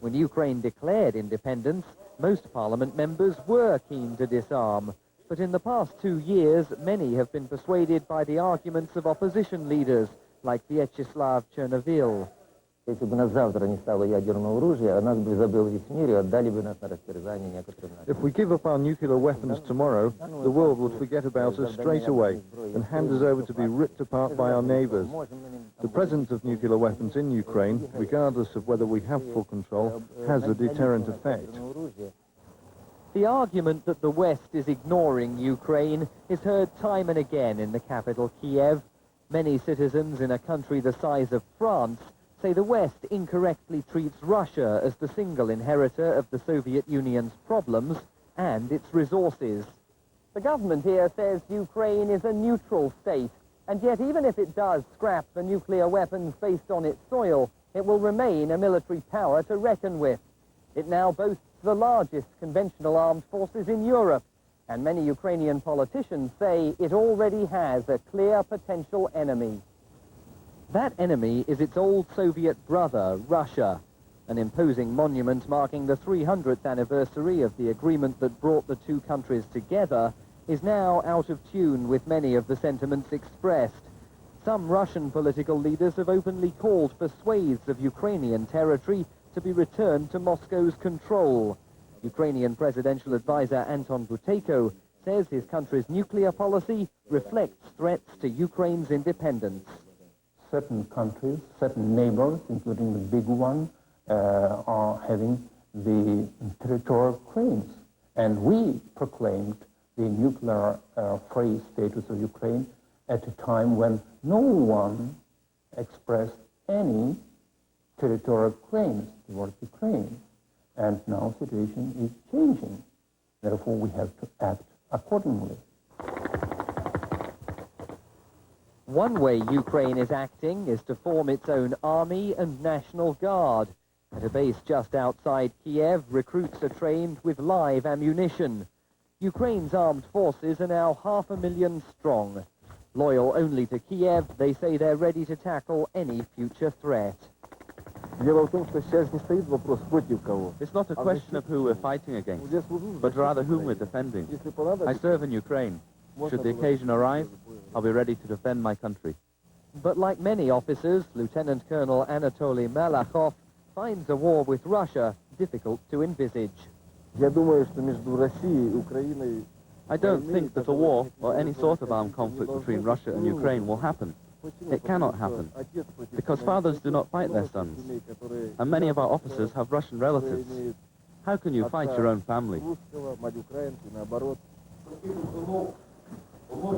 When Ukraine declared independence, most parliament members were keen to disarm, but in the past 2 years, many have been persuaded by the arguments of opposition leaders like Vyacheslav Chernovil. Если бы нас завтра не стало ядерного оружия, о нас бы забыл весь мир и отдали бы нас на растерзание некоторым нациям. If we give up our nuclear weapons tomorrow, the world would forget about us straight away and hand us over to be ripped apart by our neighbors. The presence of nuclear weapons in Ukraine, regardless of whether we have full control, has a deterrent effect. The argument that the West is ignoring Ukraine is heard time and again in the capital, Kiev. Many citizens in a country the size of France say the West incorrectly treats Russia as the single inheritor of the Soviet Union's problems and its resources. The government here says Ukraine is a neutral state, and yet even if it does scrap the nuclear weapons based on its soil, it will remain a military power to reckon with. It now boasts the largest conventional armed forces in Europe, and many Ukrainian politicians say it already has a clear potential enemy. That enemy is its old Soviet brother, Russia. An imposing monument marking the 300th anniversary of the agreement that brought the two countries together is now out of tune with many of the sentiments expressed. Some Russian political leaders have openly called for swathes of Ukrainian territory to be returned to Moscow's control. Ukrainian presidential advisor Anton Buteyko says his country's nuclear policy reflects threats to Ukraine's independence. Certain countries, certain neighbors, including the big one, are having the territorial claims. And we proclaimed the nuclear-free status of Ukraine at a time when no one expressed any territorial claims towards Ukraine. And now the situation is changing. Therefore, we have to act accordingly. One way Ukraine is acting is to form its own army and national guard. At a base just outside Kiev, recruits are trained with live ammunition. Ukraine's armed forces are now 500,000 strong. Loyal only to Kiev, they say they're ready to tackle any future threat. It's not a question of who we're fighting against, but rather whom we're defending. I serve in Ukraine. Should the occasion arise, I'll be ready to defend my country. But like many officers, Lieutenant Colonel Anatoly Malakhov finds a war with Russia difficult to envisage. I don't think that a war or any sort of armed conflict between Russia and Ukraine will happen. It cannot happen, because fathers do not fight their sons, and many of our officers have Russian relatives. How can you fight your own family?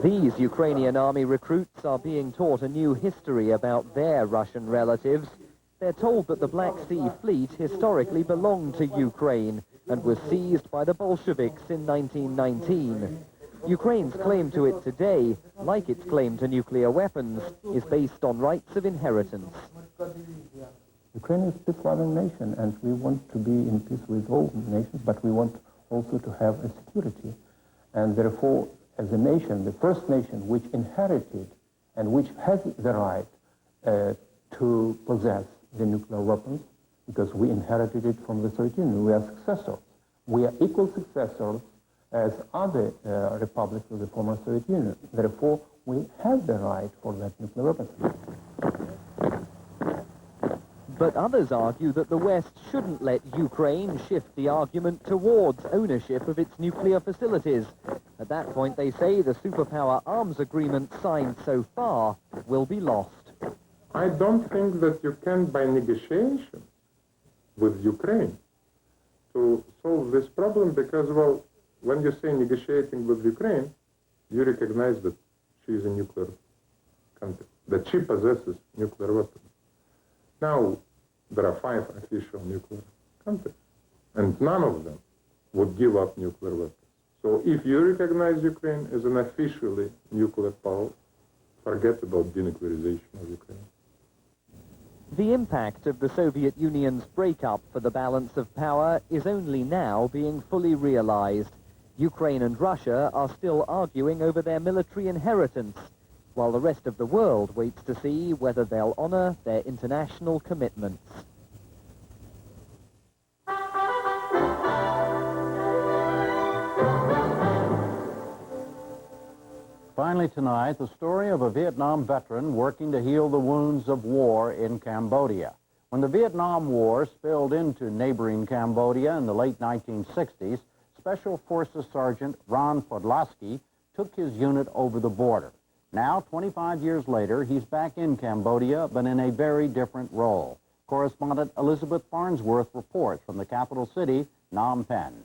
These Ukrainian army recruits are being taught a new history about their Russian relatives. They're told that the Black Sea Fleet historically belonged to Ukraine and was seized by the Bolsheviks in 1919. Ukraine's claim to it today, like its claim to nuclear weapons, is based on rights of inheritance. Ukraine is a peace-loving nation, and we want to be in peace with all nations, but we want also to have a security. And therefore, as a nation, the first nation which inherited and which has the right to possess the nuclear weapons, because we inherited it from the Soviet Union. We are successors. We are equal successors as other republics of the former Soviet Union. Therefore, we have the right for that nuclear weapons. But others argue that the West shouldn't let Ukraine shift the argument towards ownership of its nuclear facilities. At that point, they say the superpower arms agreement signed so far will be lost. I don't think that you can, by negotiation with Ukraine, to solve this problem, because, well, when you say negotiating with Ukraine, you recognize that she is a nuclear country, that she possesses nuclear weapons. Now, there are 5 official nuclear countries, and none of them would give up nuclear weapons. So if you recognize Ukraine as an officially nuclear power, forget about denuclearization of Ukraine. The impact of the Soviet Union's breakup for the balance of power is only now being fully realized. Ukraine and Russia are still arguing over their military inheritance, while the rest of the world waits to see whether they'll honor their international commitments. Finally tonight, the story of a Vietnam veteran working to heal the wounds of war in Cambodia. When the Vietnam War spilled into neighboring Cambodia in the late 1960s, Special Forces Sergeant Ron Podlasky took his unit over the border. Now, 25 years later, he's back in Cambodia, but in a very different role. Correspondent Elizabeth Farnsworth reports from the capital city, Phnom Penh.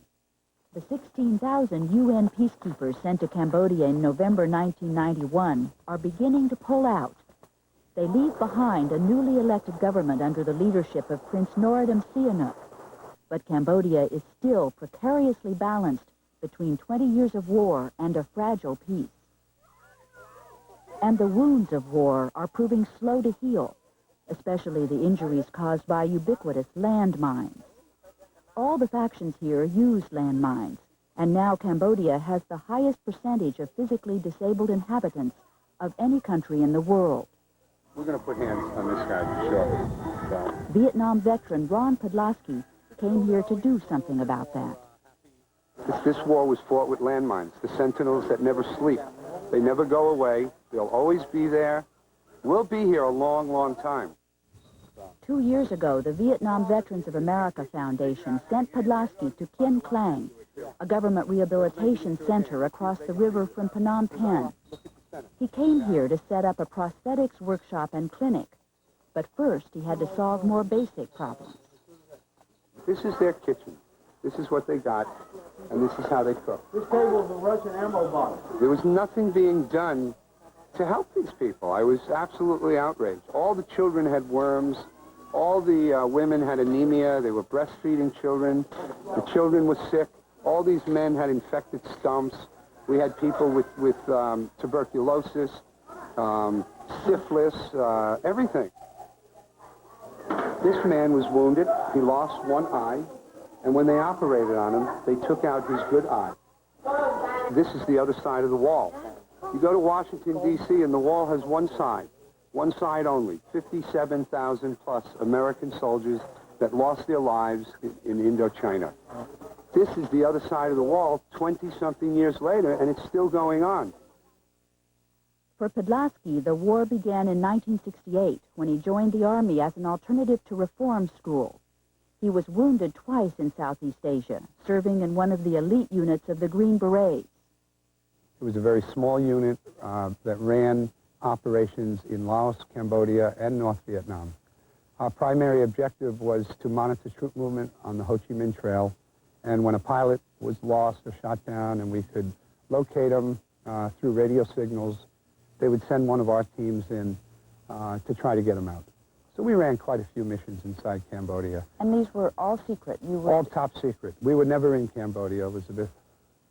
The 16,000 UN peacekeepers sent to Cambodia in November 1991 are beginning to pull out. They leave behind a newly elected government under the leadership of Prince Norodom Sihanouk. But Cambodia is still precariously balanced between 20 years of war and a fragile peace. And the wounds of war are proving slow to heal, especially the injuries caused by ubiquitous landmines. All the factions here use landmines, and now Cambodia has the highest percentage of physically disabled inhabitants of any country in the world. We're going to put hands on this guy shortly. So. Vietnam veteran Ron Podlasky came here to do something about that. This war was fought with landmines, the sentinels that never sleep. They never go away. They'll always be there. We'll be here a long, long time. 2 years ago, the Vietnam Veterans of America Foundation sent Podlasky to Kien Klang, a government rehabilitation center across the river from Phnom Penh. He came here to set up a prosthetics workshop and clinic, but first he had to solve more basic problems. This is their kitchen. This is what they got, and this is how they cook. This table is a Russian ammo box. There was nothing being done to help these people. I was absolutely outraged. All the children had worms. All the women had anemia. They were breastfeeding children. The children were sick. All these men had infected stumps. We had people with tuberculosis, syphilis, everything. This man was wounded. He lost one eye. And when they operated on him, they took out his good eye. This is the other side of the wall. You go to Washington, D.C., and the wall has one side only, 57,000 plus American soldiers that lost their lives in Indochina. This is the other side of the wall 20-something years later, and it's still going on. For Podlasky, the war began in 1968 when he joined the Army as an alternative to reform school. He was wounded twice in Southeast Asia, serving in one of the elite units of the Green Berets. It was a very small unit that ran operations in Laos, Cambodia, and North Vietnam. Our primary objective was to monitor troop movement on the Ho Chi Minh Trail, and when a pilot was lost or shot down and we could locate him through radio signals, they would send one of our teams in to try to get him out. So we ran quite a few missions inside Cambodia. And these were all secret? You were... All top secret. We were never in Cambodia, Elizabeth.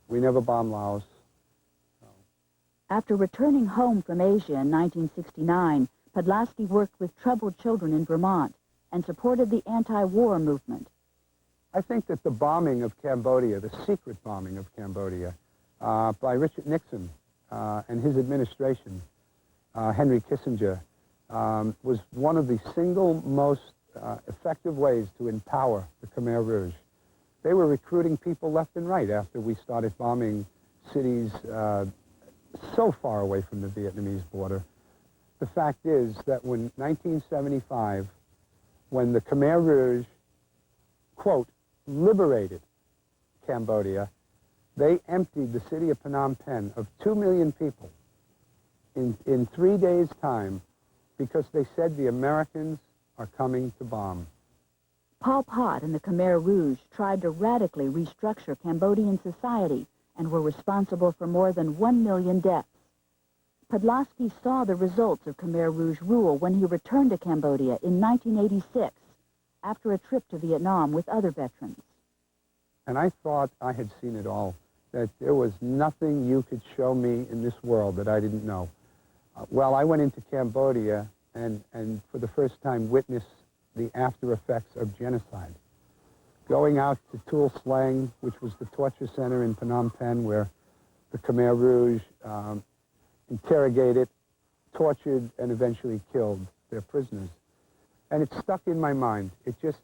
We never bombed Laos. After returning home from Asia in 1969, Podlasky worked with troubled children in Vermont and supported the anti-war movement. I think that the bombing of Cambodia, the secret bombing of Cambodia, by Richard Nixon and his administration, Henry Kissinger, was one of the single most effective ways to empower the Khmer Rouge. They were recruiting people left and right after we started bombing cities so far away from the Vietnamese border. The fact is that when 1975, when the Khmer Rouge, quote, liberated Cambodia, they emptied the city of Phnom Penh of 2 million people in 3 days' time because they said the Americans are coming to bomb. Pol Pot and the Khmer Rouge tried to radically restructure Cambodian society and were responsible for more than 1 million deaths. Podlaski saw the results of Khmer Rouge rule when he returned to Cambodia in 1986 after a trip to Vietnam with other veterans. And I thought I had seen it all, that there was nothing you could show me in this world that I didn't know. Well, I went into Cambodia and for the first time witnessed the after effects of genocide. Going out to Tuol Sleng, which was the torture center in Phnom Penh where the Khmer Rouge interrogated, tortured, and eventually killed their prisoners. And it stuck in my mind. It just,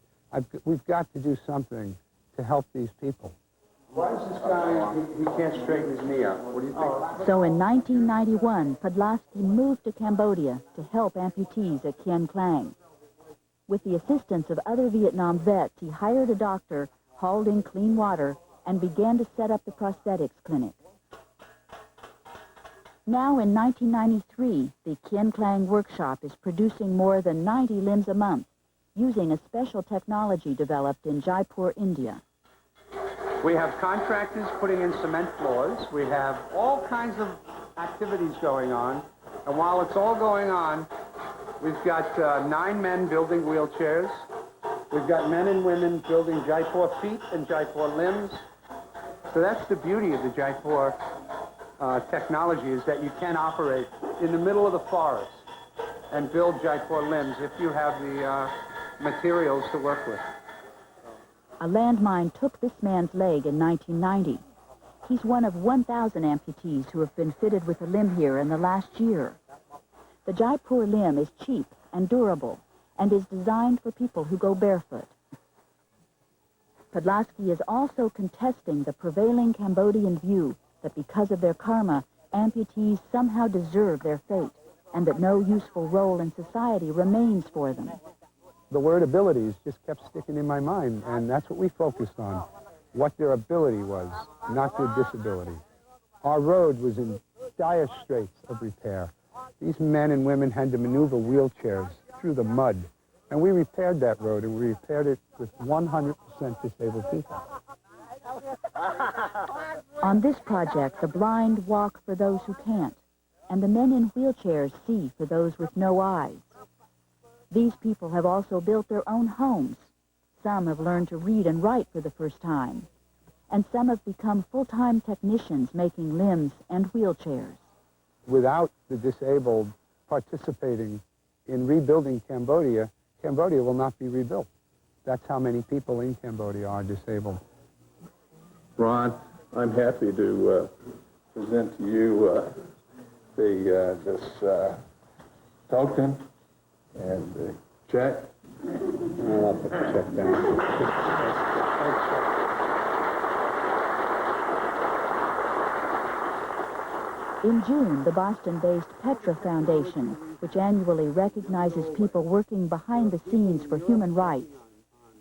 we've got to do something to help these people. Why is this guy, he can't straighten his knee out? What do you think? So in 1991, Podlaski moved to Cambodia to help amputees at Kien Klang. With the assistance of other Vietnam vets, he hired a doctor, hauled in clean water, and began to set up the prosthetics clinic. Now in 1993, the Kien Klang workshop is producing more than 90 limbs a month, using a special technology developed in Jaipur, India. We have contractors putting in cement floors. We have all kinds of activities going on. And while it's all going on, we've got 9 men building wheelchairs. We've got men and women building Jaipur feet and Jaipur limbs. So that's the beauty of the Jaipur technology, is that you can operate in the middle of the forest and build Jaipur limbs if you have the materials to work with. A landmine took this man's leg in 1990. He's one of 1,000 amputees who have been fitted with a limb here in the last year. The Jaipur limb is cheap and durable and is designed for people who go barefoot. Podlaski is also contesting the prevailing Cambodian view that because of their karma, amputees somehow deserve their fate and that no useful role in society remains for them. The word abilities just kept sticking in my mind, and that's what we focused on, what their ability was, not their disability. Our road was in dire straits of repair. These men and women had to maneuver wheelchairs through the mud, and we repaired that road, and we repaired it with 100% disabled people. On this project, the blind walk for those who can't, and the men in wheelchairs see for those with no eyes. These people have also built their own homes. Some have learned to read and write for the first time, and some have become full-time technicians making limbs and wheelchairs. Without the disabled participating in rebuilding Cambodia, Cambodia will not be rebuilt. That's how many people in Cambodia are disabled. Ron, I'm happy to present to you this token and the check. I'll put the check down. In June, the Boston-based Petra Foundation, which annually recognizes people working behind the scenes for human rights,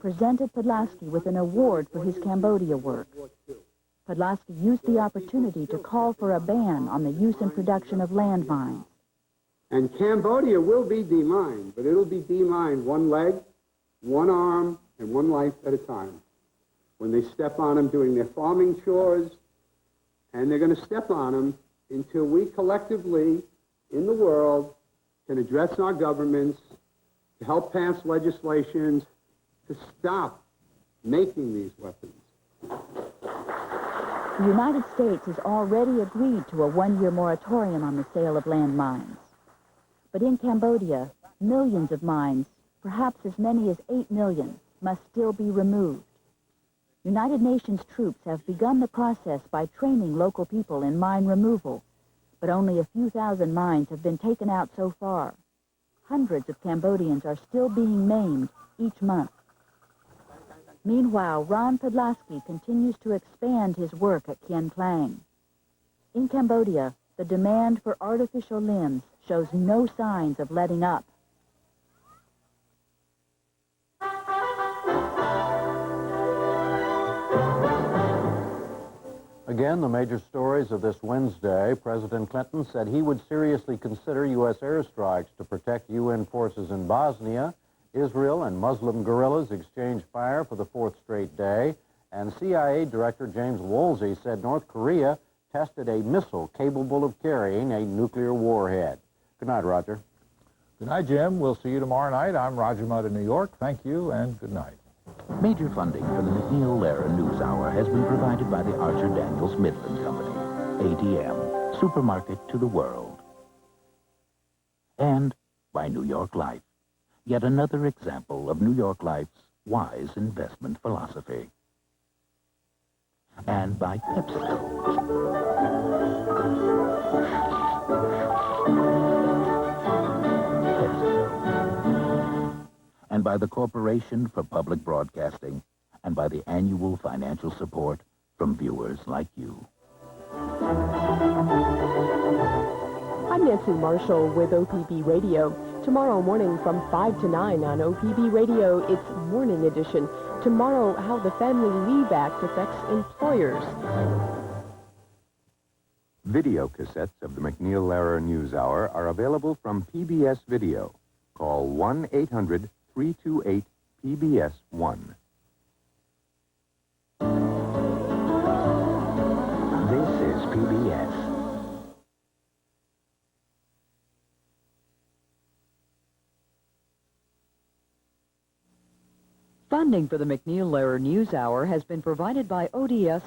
presented Podlaski with an award for his Cambodia work. Podlaski used the opportunity to call for a ban on the use and production of landmines. And Cambodia will be demined, but it'll be demined one leg, one arm, and one life at a time. When they step on them doing their farming chores, and they're going to step on them until we collectively in the world can address our governments to help pass legislation to stop making these weapons. The United States has already agreed to a one-year moratorium on the sale of landmines. But in Cambodia, millions of mines, perhaps as many as 8 million, must still be removed. United Nations troops have begun the process by training local people in mine removal, but only a few thousand mines have been taken out so far. Hundreds of Cambodians are still being maimed each month. Meanwhile, Ron Podlasky continues to expand his work at Kien Klang. In Cambodia, the demand for artificial limbs shows no signs of letting up. Again, the major stories of this Wednesday. President Clinton said he would seriously consider U.S. airstrikes to protect UN forces in Bosnia. Israel and Muslim guerrillas exchanged fire for the fourth straight day. And CIA Director James Woolsey said North Korea tested a missile capable of carrying a nuclear warhead. Good night, Roger. Good night, Jim. We'll see you tomorrow night. I'm Roger Mudd in New York. Thank you and good night. Major funding for the MacNeil Lehrer NewsHour has been provided by the Archer Daniels Midland Company. ATM, supermarket to the world. And by New York Life, yet another example of New York Life's wise investment philosophy. And by PepsiCo. And by the Corporation for Public Broadcasting, and by the annual financial support from viewers like you. I'm Nancy Marshall with OPB Radio. Tomorrow morning from 5 to 9 on OPB Radio, it's Morning Edition. Tomorrow, how the Family Leave Act affects employers. Video cassettes of the MacNeil Lehrer NewsHour are available from PBS Video. Call 1-800-328-PBS-1. This is PBS. Funding for the MacNeil Lehrer NewsHour has been provided by ODS